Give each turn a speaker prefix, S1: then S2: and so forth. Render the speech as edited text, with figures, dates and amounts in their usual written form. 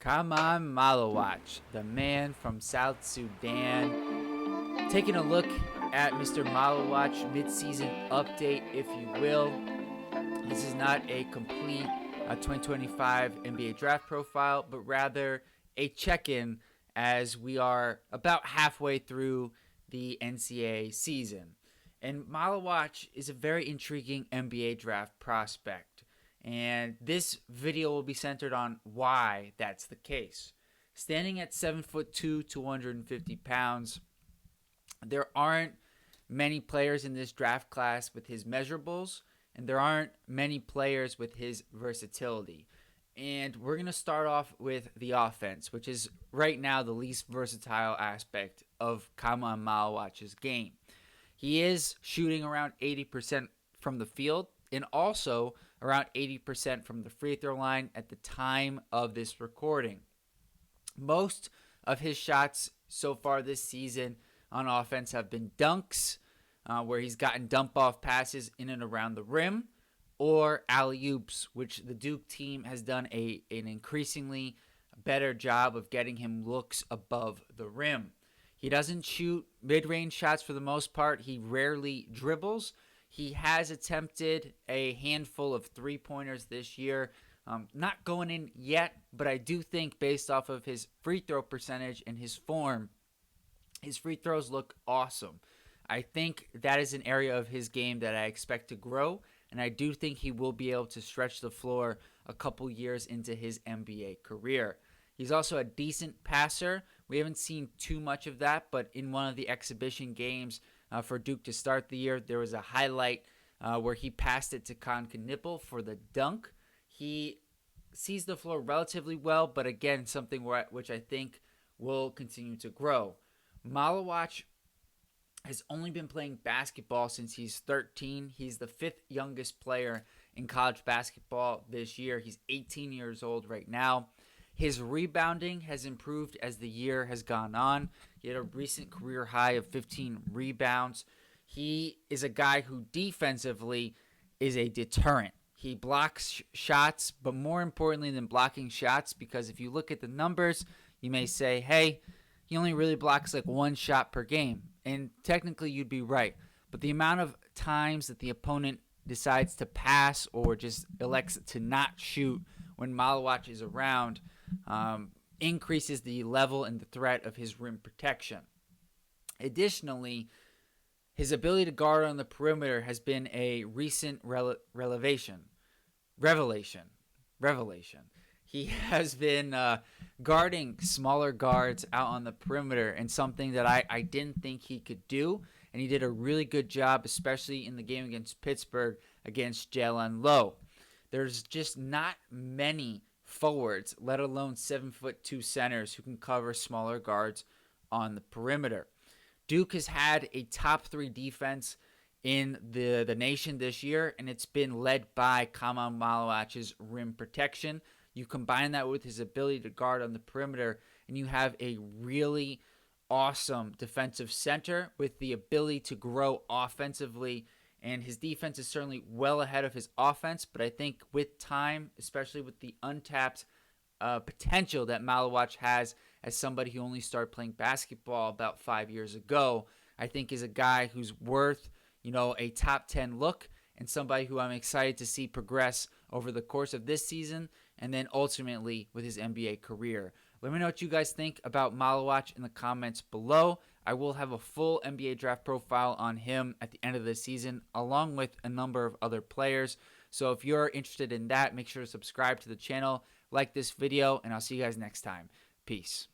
S1: Khaman Maluach, the man from South Sudan. Taking a look at Mr. Maluach midseason update, if you will. This is not a complete 2025 NBA draft profile, but rather a check-in as we are about halfway through the NCAA season. And Maluach is a very intriguing NBA draft prospect. And this video will be centered on why that's the case. Standing at 7'2", 250 pounds, there aren't many players in this draft class with his measurables, and there aren't many players with his versatility. And we're going to start off with the offense, which is right now the least versatile aspect of Khaman Maluach's game. He is shooting around 80% from the field and also around 80% from the free throw line at the time of this recording. Most of his shots so far this season on offense have been dunks, where he's gotten dump-off passes in and around the rim, or alley-oops, which the Duke team has done an increasingly better job of getting him looks above the rim. He doesn't shoot mid-range shots for the most part. He rarely dribbles. He has attempted a handful of three-pointers this year. Not going in yet, but I do think based off of his free throw percentage and his form, his free throws look awesome. I think that is an area of his game that I expect to grow, and I do think he will be able to stretch the floor a couple years into his NBA career. He's also a decent passer. We haven't seen too much of that, but in one of the exhibition games for Duke to start the year, there was a highlight where he passed it to Nipple for the dunk. He sees the floor relatively well, but again, something which I think will continue to grow. Maluach has only been playing basketball since he's 13. He's the fifth youngest player in college basketball this year. He's 18 years old right now. His rebounding has improved as the year has gone on. He had a recent career high of 15 rebounds. He is a guy who defensively is a deterrent. He blocks shots, but more importantly than blocking shots, because if you look at the numbers, you may say, hey, he only really blocks like one shot per game. And technically you'd be right. But the amount of times that the opponent decides to pass or just elects to not shoot when Maluach is around increases the level and the threat of his rim protection. Additionally, his ability to guard on the perimeter has been a recent revelation. He has been guarding smaller guards out on the perimeter, and something that I didn't think he could do, and he did a really good job, especially in the game against Pittsburgh against Jalen Lowe. There's just not many forwards, let alone 7'2" centers who can cover smaller guards on the perimeter. Duke has had a top 3 defense in the nation this year, and it's been led by Khaman Maluach's rim protection. You combine that with his ability to guard on the perimeter, and you have a really awesome defensive center with the ability to grow offensively. And his defense is certainly well ahead of his offense, but I think with time, especially with the untapped potential that Maluach has as somebody who only started playing basketball about 5 years ago, I think is a guy who's worth, a top 10 look, and somebody who I'm excited to see progress over the course of this season and then ultimately with his NBA career. Let me know what you guys think about Maluach in the comments below. I will have a full NBA draft profile on him at the end of the season, along with a number of other players. So if you're interested in that, make sure to subscribe to the channel, like this video, and I'll see you guys next time. Peace.